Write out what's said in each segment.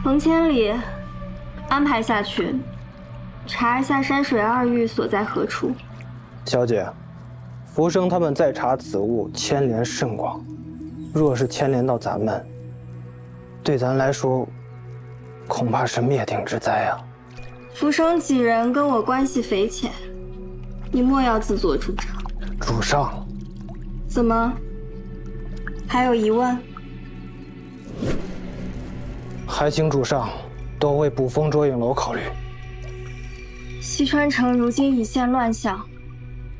彭千里，安排下去，查一下山水二玉所在何处。小姐，浮生他们在查此物牵连甚广，若是牵连到咱们，对咱来说，恐怕是灭顶之灾啊！浮生几人跟我关系匪浅，你莫要自作主张。主上，怎么？还有疑问？还请主上多为捕风捉影楼考虑。西川城如今已现乱象，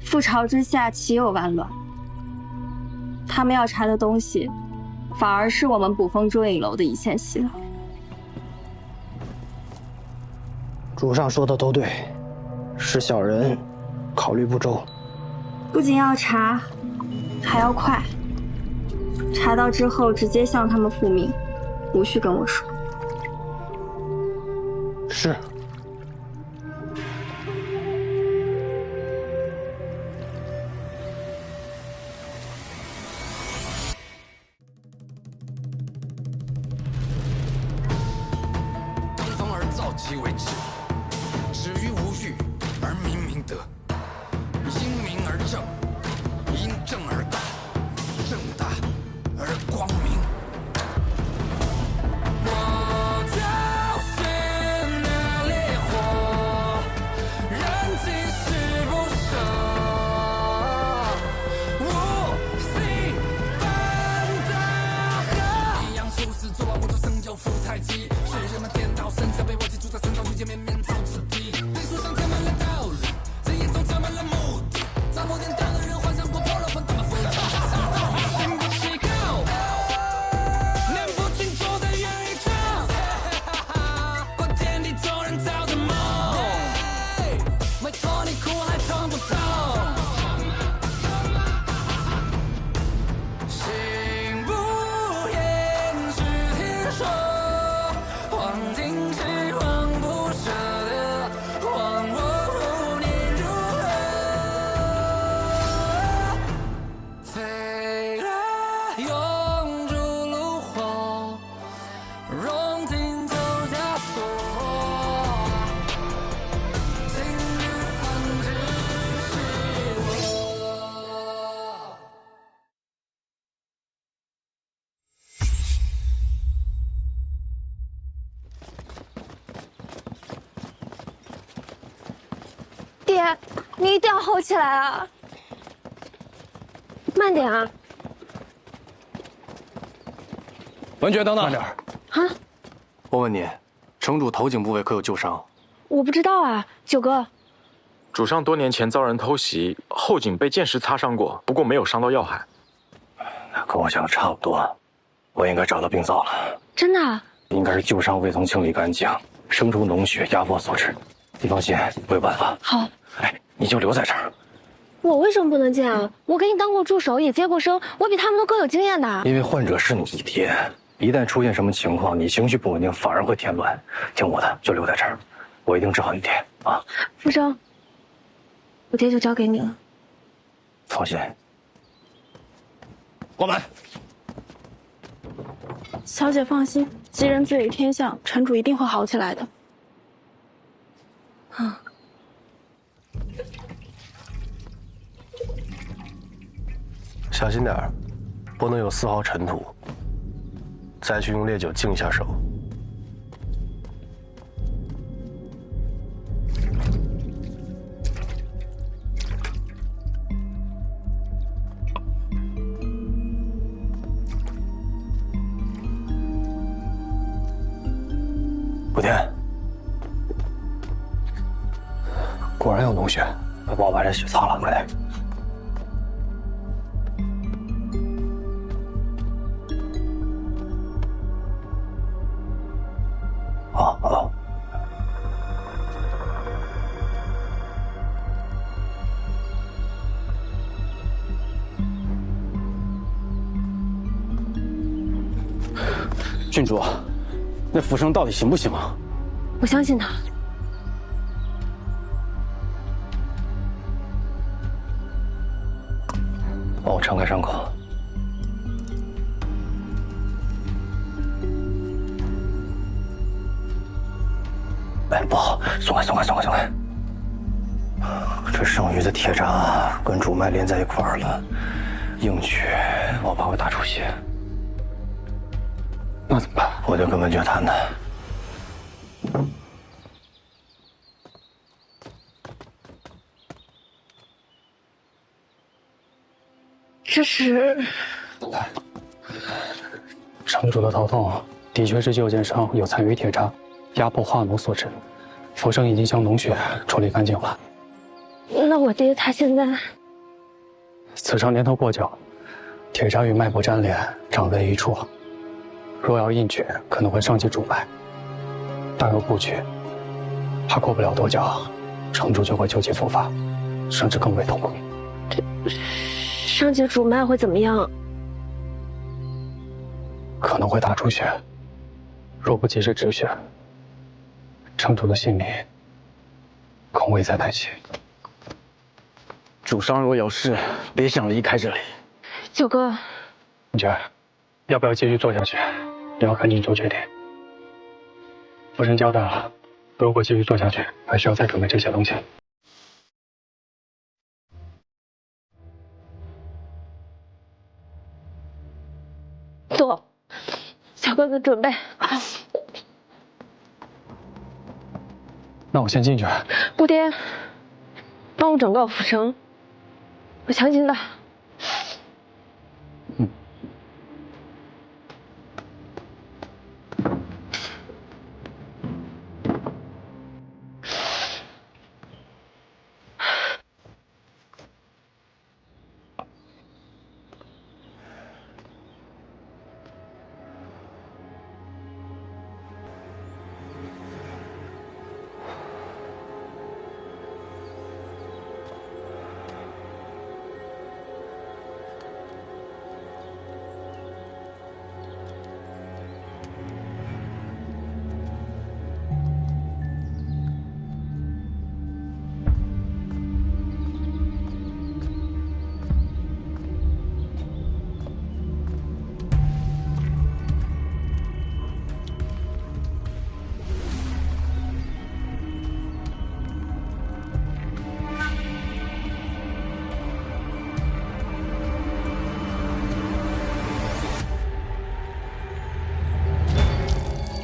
覆巢之下岂有完卵？他们要查的东西，反而是我们捕风捉影楼的一线希望。主上说的都对，是小人考虑不周。不仅要查，还要快。查到之后直接向他们复命，无需跟我说。是。当风而造其为治，止于无欲而明明德，因明而正，因正而大，正大而光明。我就是那烈火，燃尽誓不舍，无心般大河。阴阳处世，做完无中生有，伏太极。是人们颠倒身子，被我记住在身上，遇见绵绵草之地。历书上填满了道理，人眼中藏满了目的。在某年代的人幻想过破了混沌的复杂，心不起高，念不清楚的愿意唱，过天地众人造的梦，拜托你哭还痛不痛？心不言是天说，黄金是黄不舍的，忘我无念如何？飞了永驻炉火，融进头枷锁，今日方知是我。爹，你一定要吼起来啊！慢点啊！文觉，等等，慢点。啊，我问你，城主头颈部位可有旧伤？我不知道啊，九哥。主上多年前遭人偷袭，后颈被剑石擦伤过，不过没有伤到要害。那跟我想的差不多，我应该找到病灶了。真的啊？应该是旧伤未曾清理干净，生出脓血压迫所致。你放心，我有办法。好。哎，你就留在这儿。我为什么不能进啊？我给你当过助手，也接过生，我比他们都更有经验的。因为患者是你爹，一旦出现什么情况，你情绪不稳定，反而会添乱。听我的，就留在这儿，我一定治好你爹啊！福生，我爹就交给你了。放心。关门。小姐放心，吉人自有天相，城主一定会好起来的。啊。小心点儿，不能有丝毫尘土。再去用烈酒净下手。古天，果然有脓血，快帮我把这血擦了，快点。好。郡主，那浮生到底行不行啊？我相信他。帮我撑开伤口。开，不好，松开，松开，松开，松开。这剩余的铁闸跟主脉连在一块儿了，硬取我怕会大出血。那怎么办？我就跟文觉谈谈。这是城主的头痛的确是旧剑伤有残余铁闸压迫化脓所致，浮生已经将脓血处理干净了。那我爹他现在……此伤年头过久，铁闸与脉部粘连，长在一处。若要硬取，可能会伤及主脉；但若不取，怕过不了多久，城主就会旧疾复发，甚至更为痛苦。伤及主脉会怎么样？可能会大出血，若不及时止血，城主的性命恐危在旦夕。主上若有事，别想离开这里。九哥，文觉，要不要继续做下去？你要赶紧做决定。夫人交代了，如果继续做下去，还需要再准备这些东西。走，小哥哥准备。那我先进去。不爹，帮我转告府城，我相信他。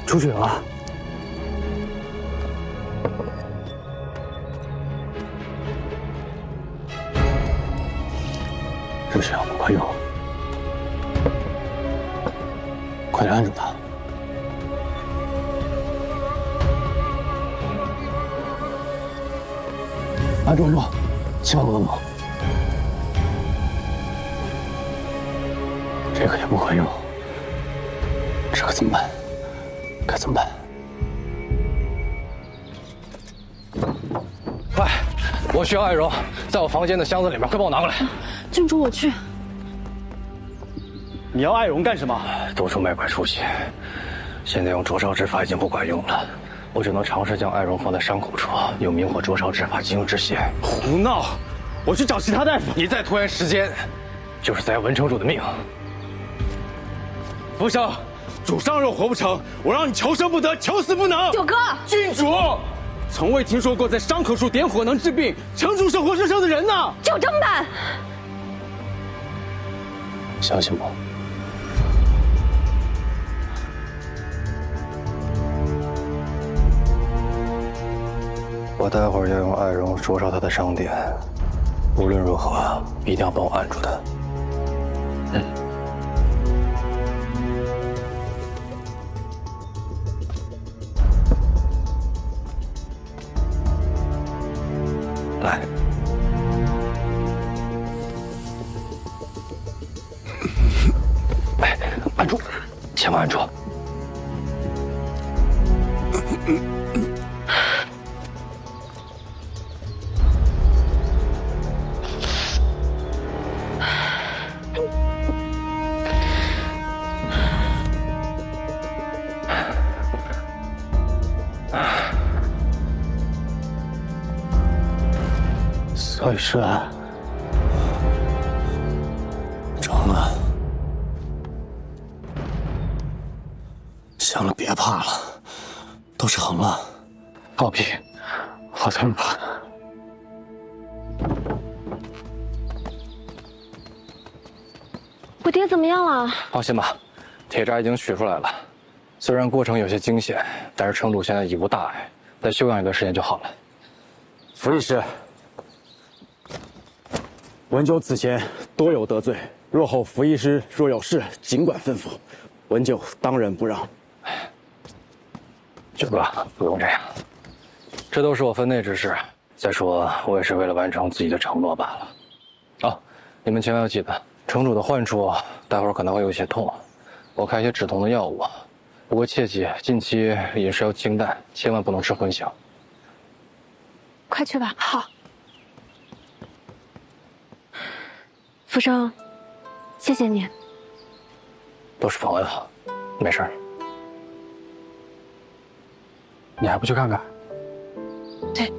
出血了。这血不快用，快点按住他。按住，千万不能猛。这个也不快用，这可怎么办？该怎么办？快，我需要艾绒，在我房间的箱子里面，快帮我拿过来。郡主，我去。你要艾绒干什么？多处脉快出血，现在用灼烧之法已经不管用了，我只能尝试将艾绒放在伤口处，用明火灼烧之法进行止血。胡闹！我去找其他大夫。你再拖延时间，就是栽文城主的命。福生。主上若活不成，我让你求生不得，求死不能。九哥，郡主，从未听说过在伤口处点火能治病，城主是活生生的人呢。就这么办？相信我。我待会儿要用艾绒灼烧他的伤点，无论如何一定要帮我按住他。来，哎，按住，千万按住。所以是成了，行了，别怕了，都成了。放屁，我才不怕。我爹怎么样了？放心吧，铁闸已经取出来了。虽然过程有些惊险，但是城主现在已无大碍，再休养一段时间就好了。服役师，文九此前多有得罪，若后服役师若有事，尽管吩咐，文九当仁不让。九哥，不用这样，这都是我分内之事。再说，我也是为了完成自己的承诺罢了。哦，你们千万要记得，城主的患处待会儿可能会有些痛，我开一些止痛的药物。不过切记，近期饮食要清淡，千万不能吃荤腥。快去吧。好。福生，谢谢你。都是朋友，没事儿。你还不去看看？对。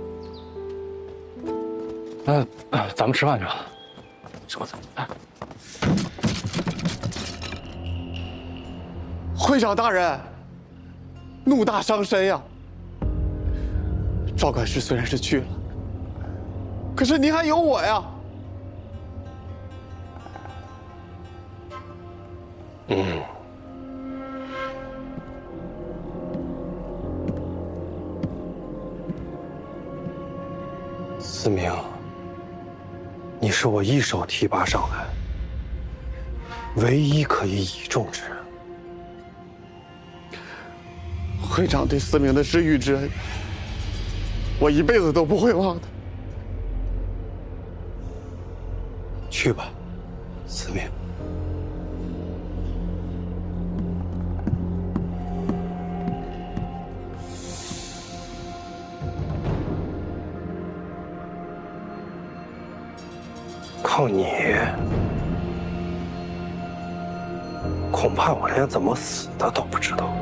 咱们吃饭去吧。什么？会长大人，怒大伤身呀！赵管事虽然是去了，可是您还有我呀。思明，你是我一手提拔上来，唯一可以倚重之人。会长对思明的知遇之恩，我一辈子都不会忘的。去吧，思明。靠你，恐怕我连怎么死的都不知道。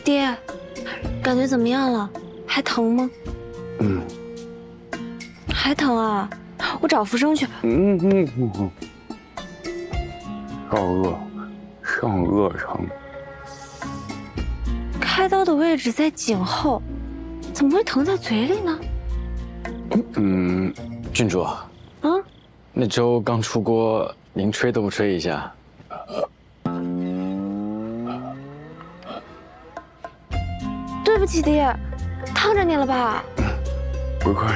爹，感觉怎么样了？还疼吗？还疼啊？我找福生去。上颚疼。开刀的位置在颈后，怎么会疼在嘴里呢？郡主，那粥刚出锅，您吹都不吹一下？对不起，爹，烫着你了吧？不客气，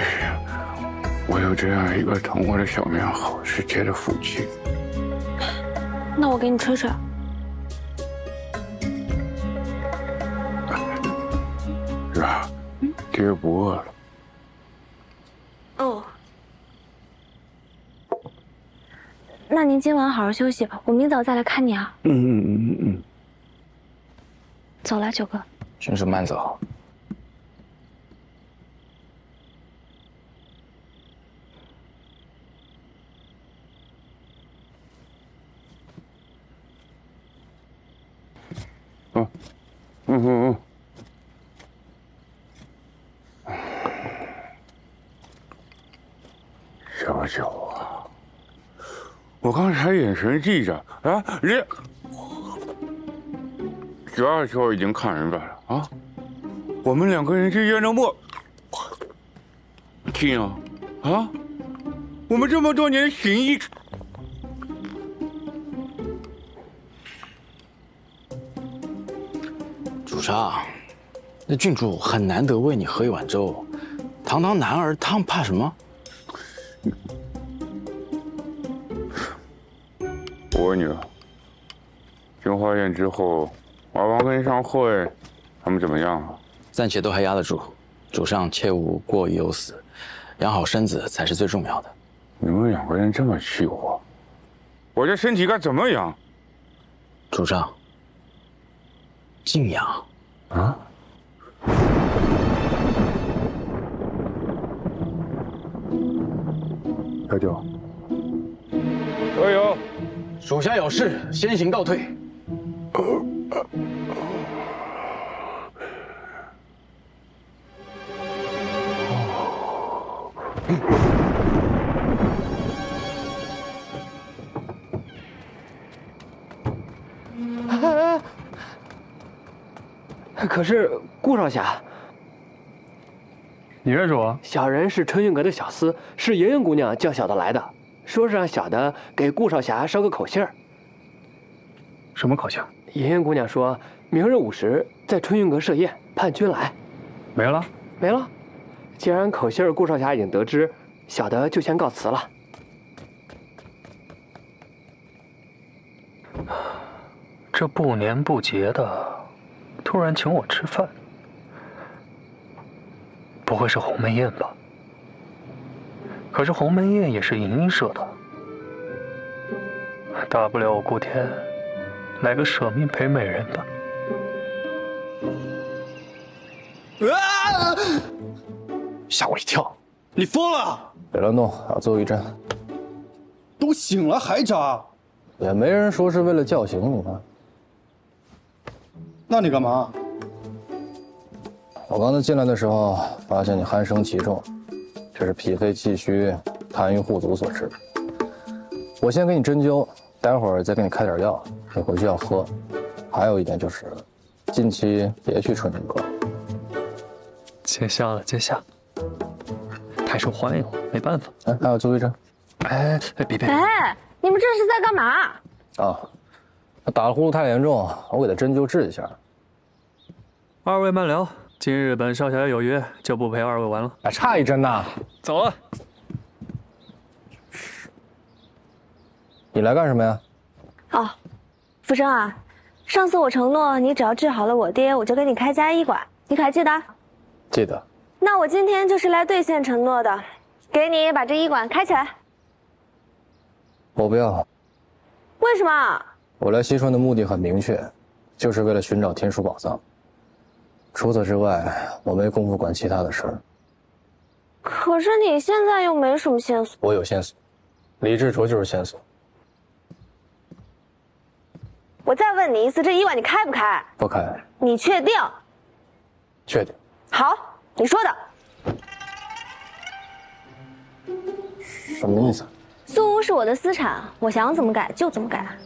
我有这样一个疼我的小棉袄，是爹的福气。那我给你吹吹。是啊，爹不饿了。哦。那您今晚好好休息，我明早再来看你啊。走了，九哥。郡主慢走。小九啊，我刚才眼神记着啊，这时候已经看明白了啊，我们两个人之间的默契啊，我们这么多年的情谊。主上，那郡主很难得为你喝一碗粥，堂堂男儿汤怕什么？我问你了，京华宴之后，娃娃跟上会，他们怎么样了？暂且都还压得住，主上切勿过于忧思，养好身子才是最重要的。你们两个人这么气我这身体该怎么养？主上，静养。啊？小九，都有，属下有事，先行告退。可是顾少侠，你认识我？小人是春韵阁的小厮，是莹莹姑娘叫小的来的，说是让小的给顾少侠捎个口信儿。什么口信？莹莹姑娘说，明日午时在春韵阁设宴，盼君来。没了？没了。既然口信儿顾少侠已经得知，小的就先告辞了。这不年不节的，突然请我吃饭，不会是鸿门宴吧？可是鸿门宴也是莹莹设的，大不了我顾天来个舍命陪美人吧。吓我一跳！你疯了？别乱动，打最后一针。都醒了还扎？也没人说是为了叫醒你呢。那你干嘛？我刚才进来的时候，发现你鼾声极重，这是脾肺气虚、痰瘀护阻所致。我先给你针灸，待会儿再给你开点药，你回去要喝。还有一点就是，近期别去春韵阁。见笑了，见笑。太受欢迎了，没办法。哎，还有最后一针。哎，别！哎，你们这是在干嘛？啊，他打了呼噜太严重，我给他针灸治一下。二位慢聊，今日本少侠有约，就不陪二位玩了。还差一针呢。走了。你来干什么呀？哦，福生啊，上次我承诺你只要治好了我爹，我就给你开家医馆，你可还记得？记得。那我今天就是来兑现承诺的，给你把这医馆开起来。我不要。为什么？我来西川的目的很明确，就是为了寻找天书宝藏。除此之外，我没工夫管其他的事儿。可是你现在又没什么线索。我有线索，李志卓就是线索。我再问你一次，这医馆你开不开？不开。你确定？确定。好，你说的。什么意思？苏屋是我的私产，我想怎么改就怎么改。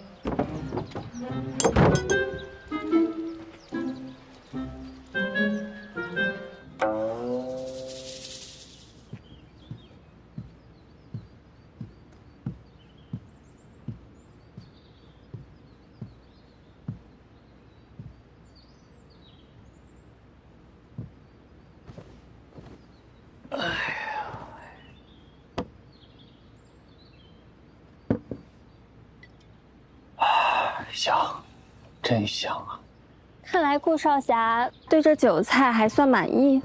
香，真香啊！看来顾少侠对这酒菜还算满意。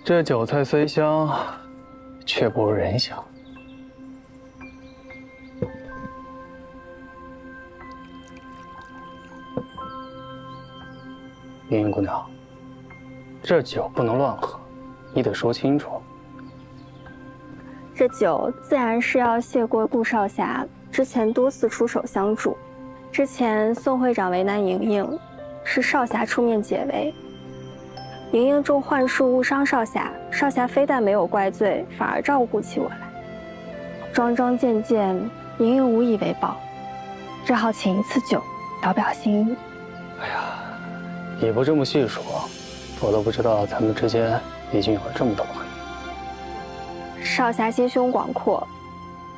这酒菜虽香，却不如人香。云云姑娘，这酒不能乱喝，你得说清楚。这酒自然是要谢过顾少侠之前多次出手相助。之前宋会长为难莹莹，是少侠出面解围。莹莹中幻术误伤少侠，少侠非但没有怪罪，反而照顾起我来。桩桩件件，莹莹无以为报，只好请一次酒，表表心意。哎呀，你不这么细说，我都不知道咱们之间已经有了这么多的回忆。少侠心胸广阔，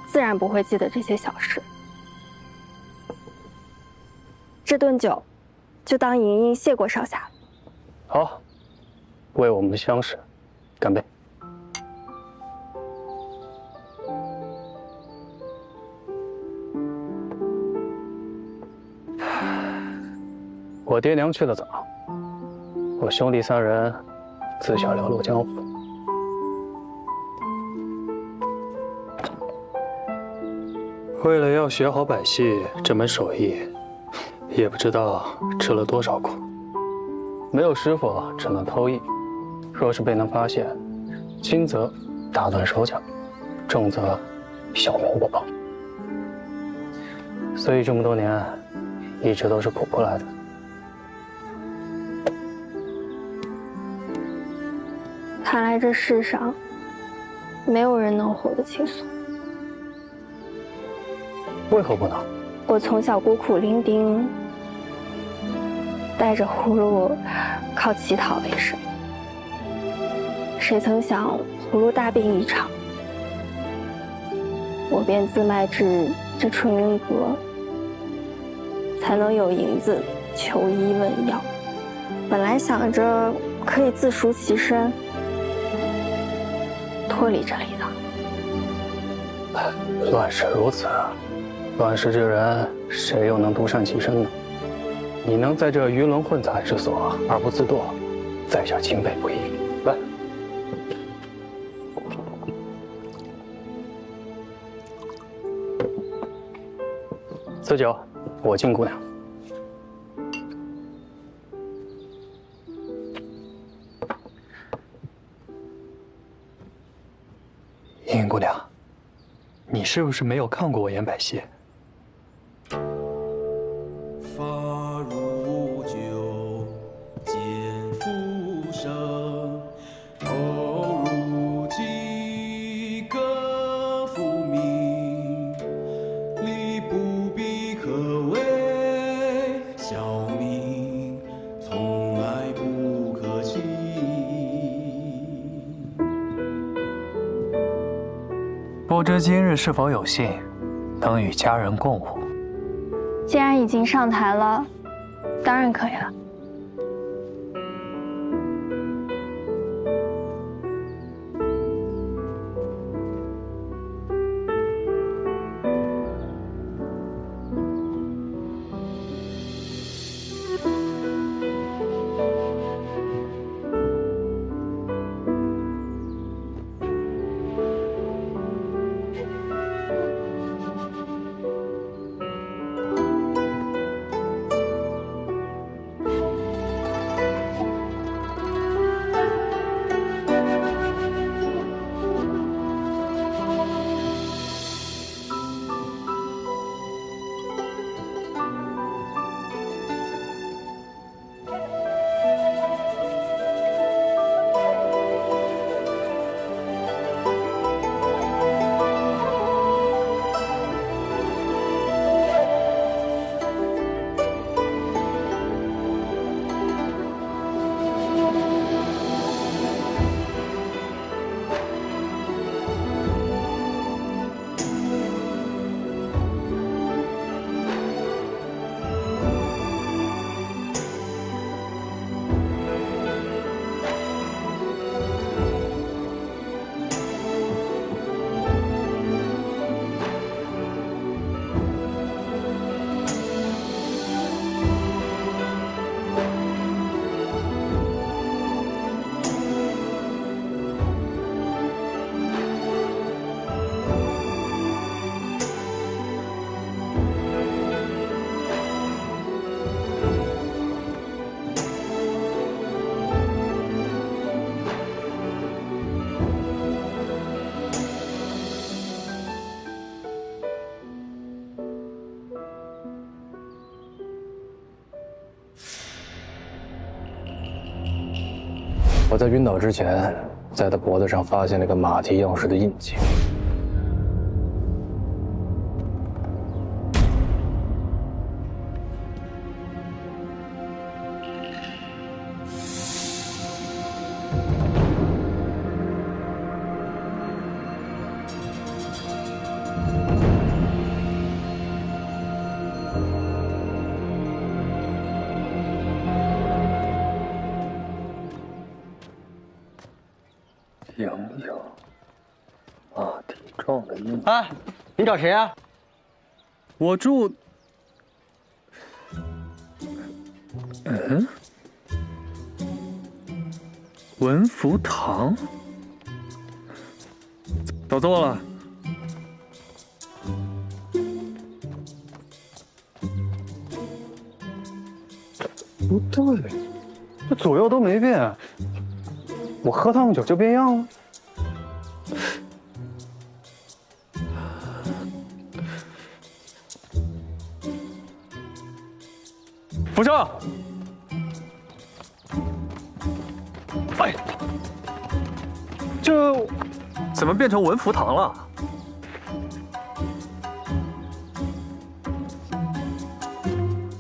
自然不会记得这些小事。这顿酒，就当莹莹谢过少侠。好，为我们的相识，干杯！我爹娘去得早，我兄弟三人自小流落江湖。为了要学好百戏这门手艺，也不知道吃了多少苦。没有师傅，只能偷艺。若是被人发现，轻则打断手脚，重则小命不保。所以这么多年，一直都是苦过来的。看来这世上没有人能活得轻松。为何不能？我从小孤苦伶仃，带着葫芦靠乞讨为生。谁曾想葫芦大病一场，我便自卖至这春灵阁，才能有银子求医问药。本来想着可以自赎其身，脱离这里的。乱世如此，乱世之人，谁又能独善其身呢？你能在这鱼龙混杂之所而不自堕，在下钦佩不已。来，此酒我敬姑娘。茵茵姑娘，你是不是没有看过我演百戏？发如酒，见浮生，投入几个浮名，理不必可谓小民，从来不可欺。不知今日是否有幸，能与家人共舞？既然已经上台了，当然可以了。我在晕倒之前，在他脖子上发现了个马蹄样式的印记。影影马蹄状的印。啊，你找谁啊？我住……文福堂。找错了。不对，这左右都没变，我喝趟酒就变样了？福生，哎，这怎么变成文福堂了？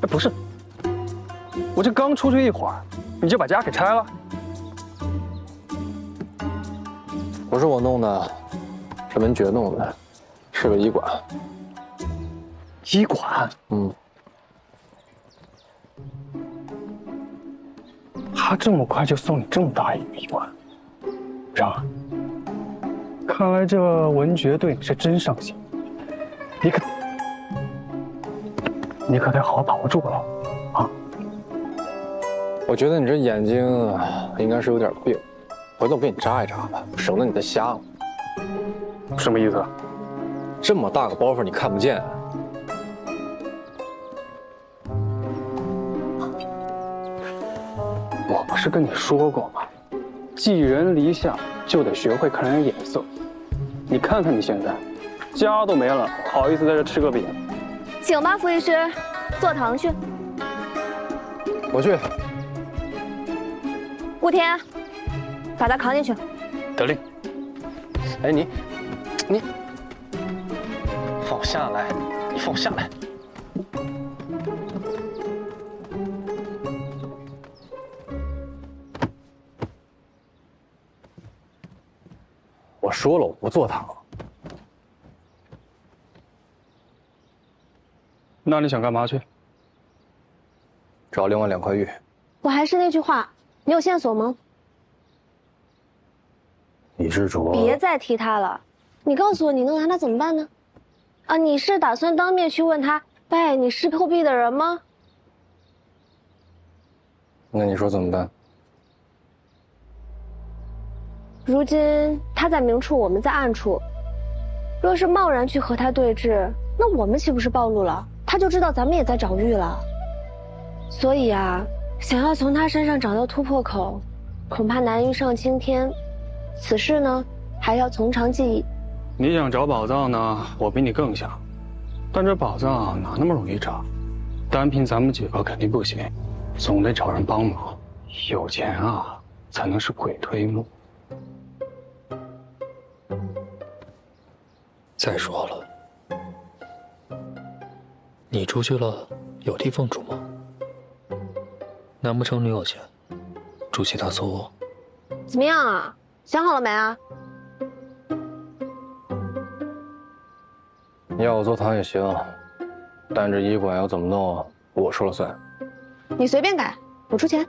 哎，不是，我这刚出去一会儿，你就把家给拆了？不是我弄的，是文觉弄的，是个医馆。医馆？嗯。他这么快就送你这么大一个医馆，让，看来这文觉对你是真上心，你可得好好把握住了啊！我觉得你这眼睛应该是有点病，回头我给你扎一扎吧，省得你再瞎了。什么意思？这么大个包袱你看不见？我不是跟你说过吗？寄人篱下就得学会看人眼色。你看看你现在，家都没了，好意思在这吃个饼？请吧，傅医师，坐堂去。我去。顾天，把他扛进去。得令。哎，你放我下来，你放我下来。我说了，我不坐堂。那你想干嘛去？找另外2块玉。我还是那句话，你有线索吗？李志卓，别再提他了。你告诉我，你能拿他怎么办呢？啊，你是打算当面去问他，喂，你是破壁的人吗？那你说怎么办？如今他在明处，我们在暗处。若是贸然去和他对峙，那我们岂不是暴露了？他就知道咱们也在找玉了。所以啊，想要从他身上找到突破口，恐怕难于上青天。此事呢，还要从长计议。你想找宝藏呢，我比你更想。但这宝藏哪那么容易找？单凭咱们几个肯定不行，总得找人帮忙。有钱啊，才能是鬼推磨。再说了，你出去了有地方住吗？难不成你有钱住其他错误？怎么样啊？想好了没啊？你要我坐堂也行，但这医馆要怎么弄，我说了算。你随便改，我出钱。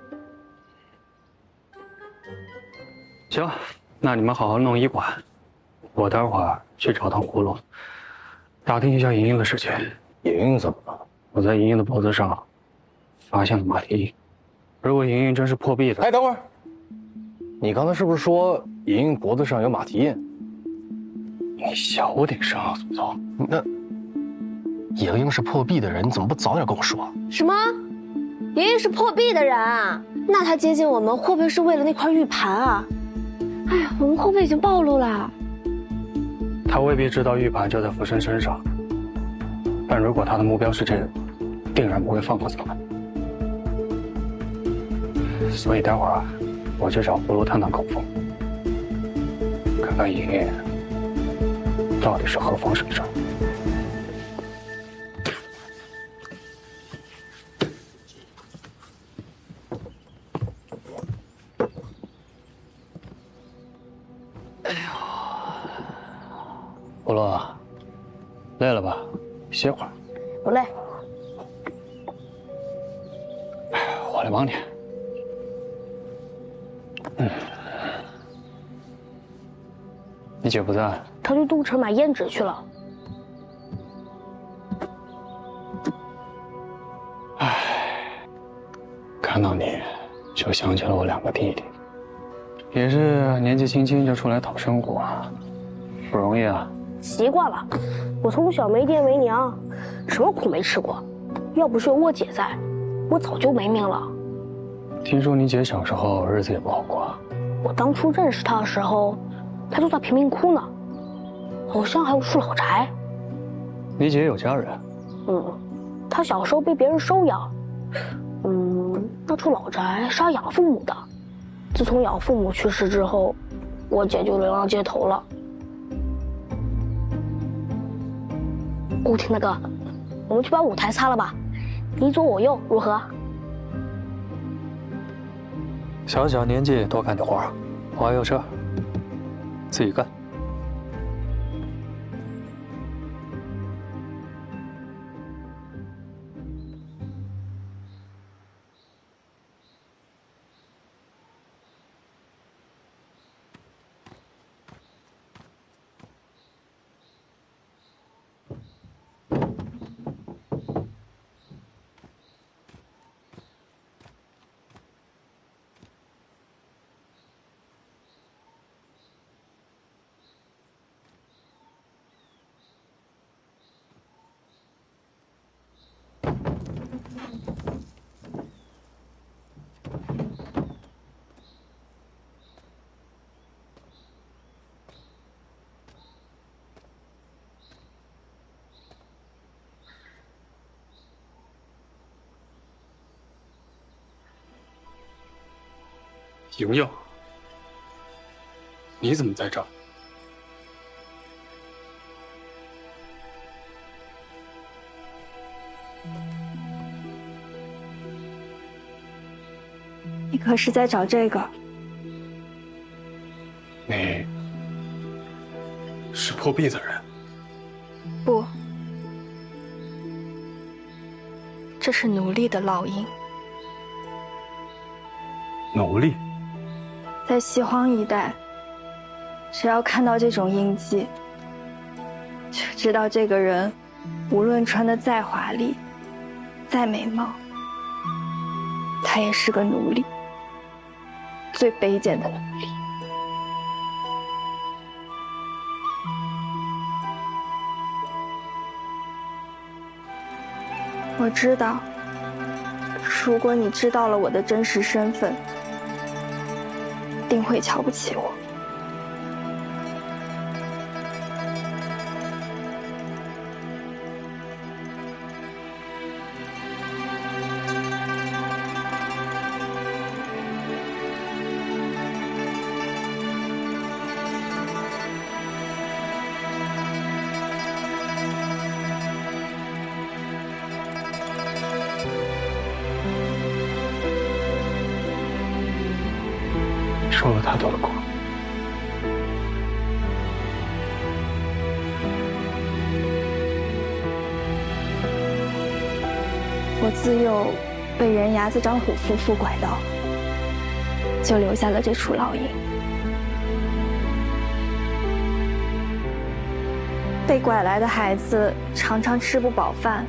行，那你们好好弄医馆，我待会儿去找趟葫芦，打听一下莹莹的事情。莹莹怎么了？我在莹莹的脖子上发现了马蹄印。如果莹莹真是破壁的……哎，等会儿，你刚才是不是说莹莹脖子上有马蹄印？你小点声啊，祖宗！那莹莹是破壁的人，你怎么不早点跟我说？什么？莹莹是破壁的人啊？那她接近我们，会不会是为了那块玉盘啊？哎呀，我们会不会已经暴露了？他未必知道玉盘就在福生身上，但如果他的目标是这个，定然不会放过咱们。所以待会儿啊，我去找葫芦探探口风，看看莹莹到底是何方神圣。葫芦，累了吧？歇会儿。不累。我来帮你。你姐不在？她去东城买胭脂去了。看到你，就想起了我2个弟弟，也是年纪轻轻就出来讨生活，不容易啊。习惯了，我从小没爹没娘，什么苦没吃过。要不是有我姐在，我早就没命了。听说你姐小时候日子也不好过。我当初认识她的时候，她就在贫民窟呢，好像还有处老宅。你姐有家人？她小时候被别人收养，那处老宅是她养父母的。自从养父母去世之后，我姐就流浪街头了。顾婷大哥，我们去把舞台擦了吧，你左我右，如何？小小年纪多干点活，我还有事，自己干。莹莹，你怎么在这儿？你可是在找这个？你是破壁的人？不，这是奴隶的烙印。奴隶？在西荒一带，只要看到这种印记，就知道这个人无论穿得再华丽、再美貌，他也是个奴隶，最卑贱的奴隶。我知道，如果你知道了我的真实身份，定会瞧不起我。受了太多的苦。我自幼被人牙子张虎夫妇拐到，就留下了这处烙印。被拐来的孩子常常吃不饱饭。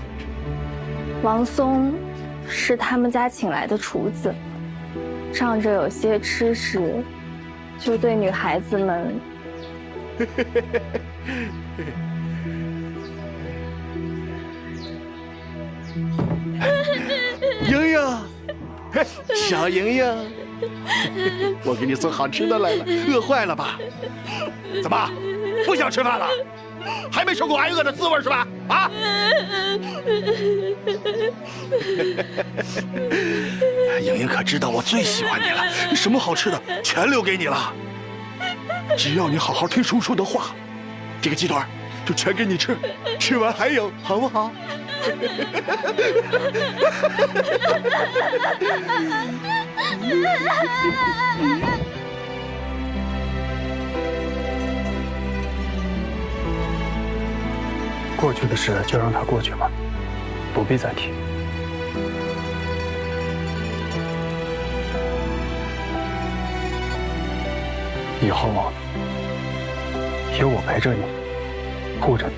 王松是他们家请来的厨子，仗着有些吃食，就对女孩子们莹莹，小莹莹，我给你送好吃的来了，饿坏了吧？怎么不想吃饭了？还没受过挨饿的滋味是吧？啊！莹莹可知道我最喜欢你了，什么好吃的全留给你了。只要你好好听叔叔的话，这个鸡腿就全给你吃，吃完还有，好不好？过去的事就让它过去吧，不必再提。以后有我陪着你，护着你。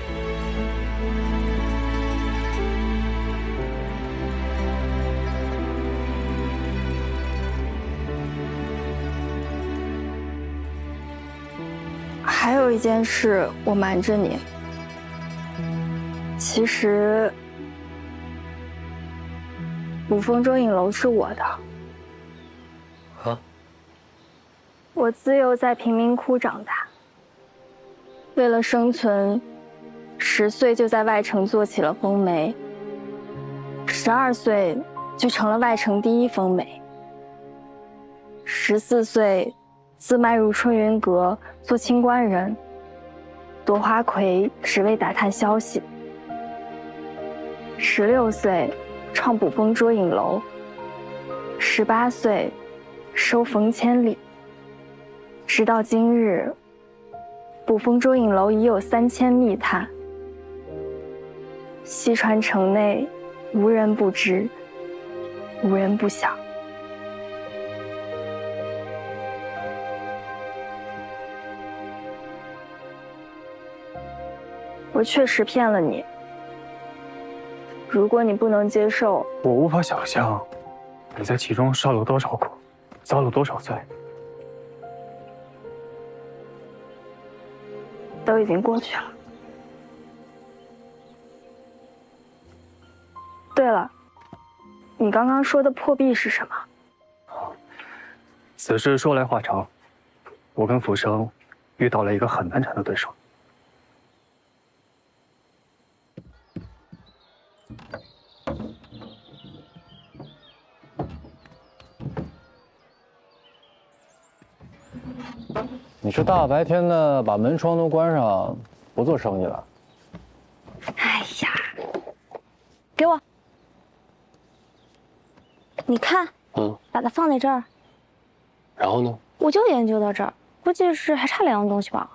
还有一件事我瞒着你，其实捕风捉影楼是我的，我自幼在贫民窟长大，为了生存，10岁就在外城做起了风媒，12岁就成了外城第1风媒，14岁自迈入春云阁做清官人，夺花魁只为打探消息。16岁创捕风捉影楼，18岁收缝千里。直到今日，捕风捉影楼已有3000密探，西川城内无人不知，无人不晓。我确实骗了你。如果你不能接受，我无法想象你在其中受了多少苦，遭了多少罪。都已经过去了。对了，你刚刚说的破壁是什么？此事说来话长，我跟浮生遇到了一个很难缠的对手。你是大白天的把门窗都关上，不做生意了？哎呀，给我，你看，把它放在这儿。然后呢？我就研究到这儿，估计是还差2样东西吧。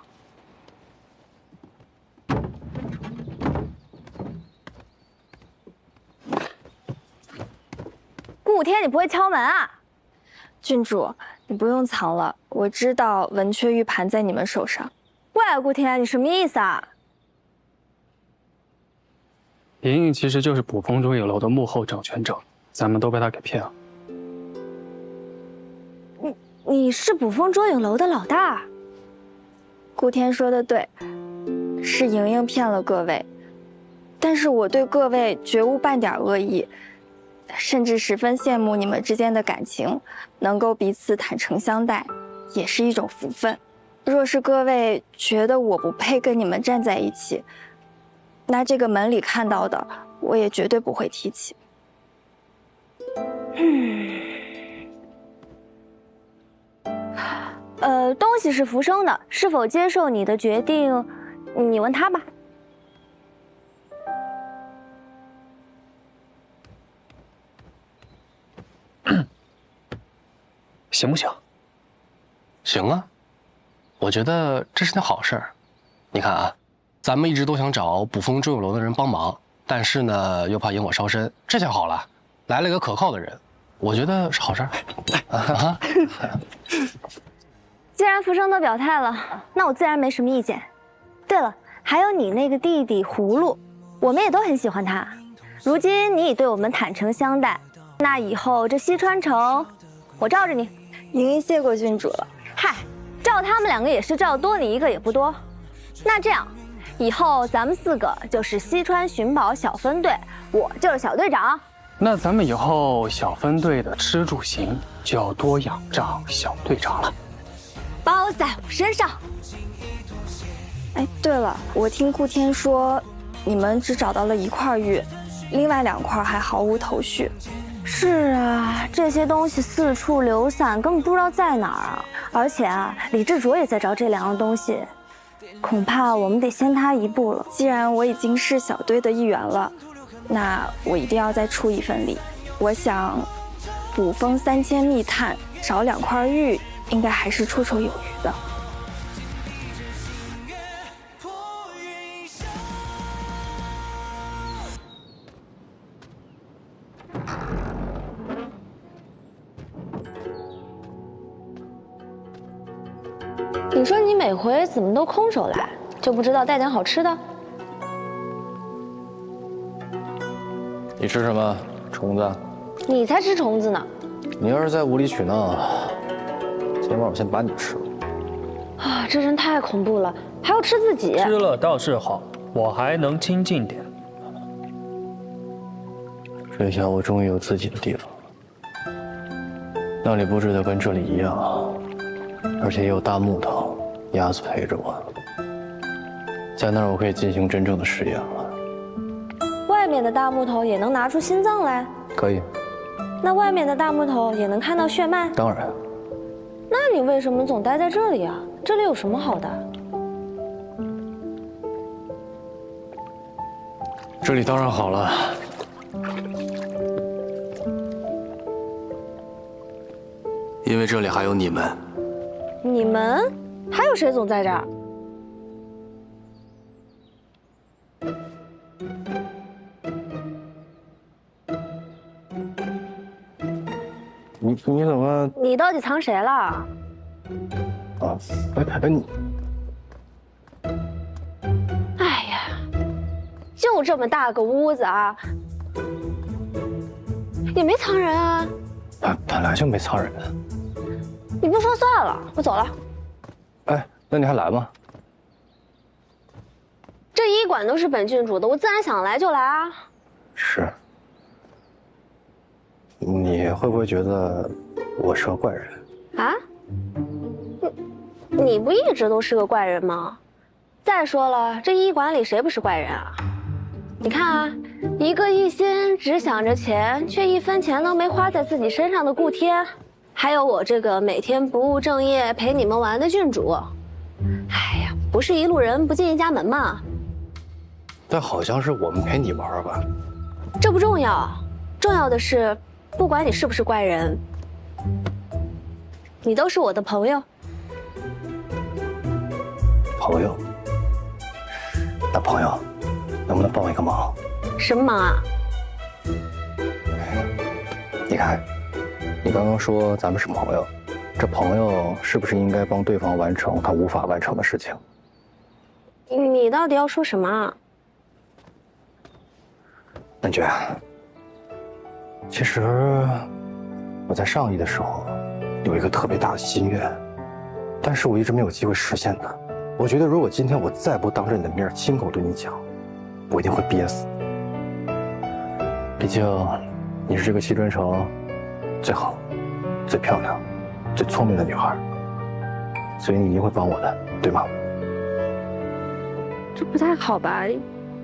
顾天，你不会敲门啊？郡主，你不用藏了，我知道文雀玉盘在你们手上。喂，顾天，你什么意思啊？莹莹其实就是捕风捉影楼的幕后掌权者，咱们都被他给骗了。你是捕风捉影楼的老大？顾天说的对，是莹莹骗了各位，但是我对各位绝无半点恶意。甚至十分羡慕你们之间的感情，能够彼此坦诚相待，也是一种福分。若是各位觉得我不配跟你们站在一起，那这个门里看到的，我也绝对不会提起。东西是浮生的，是否接受你的决定，你问他吧。行不行？行啊，我觉得这是件好事儿。你看啊，咱们一直都想找捕风捉影楼的人帮忙，但是呢又怕引火烧身。这下好了，来了一个可靠的人，我觉得是好事儿。啊，既然浮生都表态了，那我自然没什么意见。对了，还有你那个弟弟葫芦，我们也都很喜欢他。如今你已对我们坦诚相待，那以后这西川城，我罩着你。莹莹谢过郡主了。嗨，罩他们2个也是罩，多你1个也不多。那这样，以后咱们4个就是西川寻宝小分队，我就是小队长。那咱们以后小分队的吃住行就要多仰仗小队长了。包在我身上。哎，对了，我听顾天说，你们只找到了1块玉，另外2块还毫无头绪。是啊，这些东西四处流散，根本不知道在哪儿啊！而且啊，李志卓也在找这2样东西，恐怕我们得先他一步了。既然我已经是小队的一员了，那我一定要再出一份力。我想，捕风3000密探找2块玉，应该还是绰绰有余的。你说你每回怎么都空手来，就不知道带点好吃的？你吃什么？虫子？你才吃虫子呢！你要是再无理取闹，今晚我先把你吃了。啊，这人太恐怖了，还要吃自己。吃了倒是好，我还能清静点。这下我终于有自己的地方了，那里布置的跟这里一样，而且也有大木头、鸭子陪着我，在那儿我可以进行真正的实验了。外面的大木头也能拿出心脏来？可以。那外面的大木头也能看到血脉？当然。那你为什么总待在这里啊？这里有什么好的？这里当然好了。因为这里还有你们。你们？还有谁总在这儿？你怎么？你到底藏谁了？啊，哎你！哎呀，就这么大个屋子啊，也没藏人啊。本来就没藏人。你不说算了，我走了。哎，那你还来吗？这医馆都是本郡主的，我自然想来就来啊。是。你会不会觉得我是个怪人？啊？你不一直都是个怪人吗？再说了，这医馆里谁不是怪人啊？你看啊，一个一心只想着钱，却一分钱都没花在自己身上的顾天，还有我这个每天不务正业陪你们玩的郡主，哎呀，不是一路人不进一家门吗？但好像是我们陪你玩吧？这不重要，重要的是，不管你是不是怪人，你都是我的朋友。朋友？那朋友，能不能帮我一个忙？什么忙啊？你看，你刚刚说咱们是朋友，这朋友是不是应该帮对方完成他无法完成的事情？你到底要说什么啊？南爵，其实我在上一的时候有一个特别大的心愿，但是我一直没有机会实现它。我觉得如果今天我再不当着你的面亲口对你讲，我一定会憋死。毕竟你是这个西川城最好、最漂亮、最聪明的女孩，所以你一定会帮我的，对吗？这不太好吧？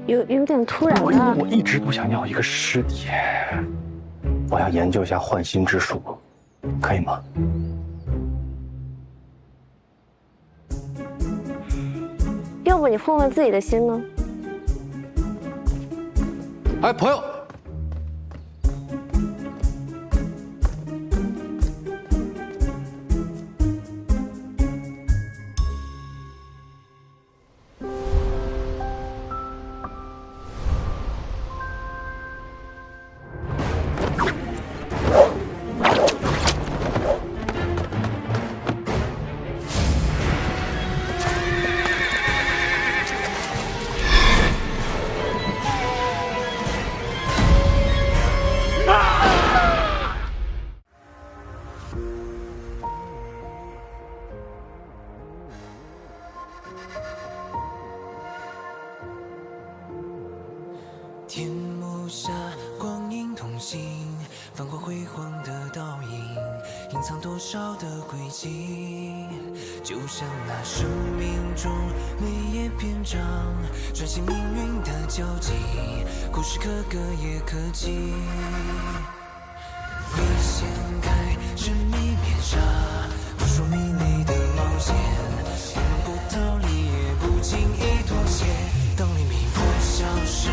有点突然了。我一直都想要一个尸体，我要研究一下换心之术，可以吗？要不你换换自己的心呢？哎，朋友。天幕下，光影同行，繁华辉煌的倒影，隐藏多少的轨迹？就像那生命中每页篇章，串起命运的交集，故事可歌也可泣。会掀开神秘面纱，不说迷离的冒险，我们不逃离，也不轻易妥协。当黎明破晓时，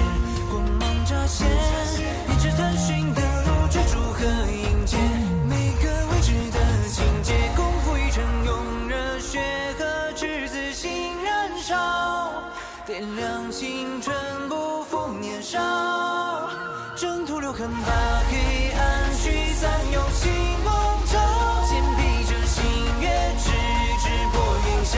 光芒乍现，一直探寻的路，追逐和迎接，每个未知的情节，共赴一程，用热血和赤子心燃烧，点亮青春，不负年少，征途留痕，把黑暗驱散，用星光照，坚披着星月，直至破云霄。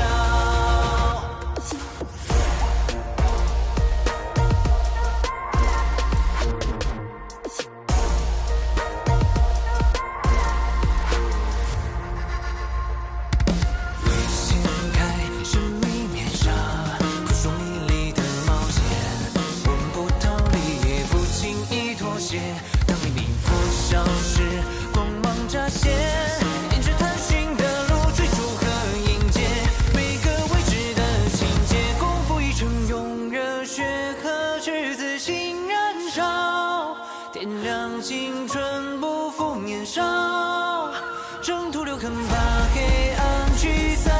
当黎明破晓时，光芒乍点亮青春，不负年少，征途留痕，把黑暗驱散。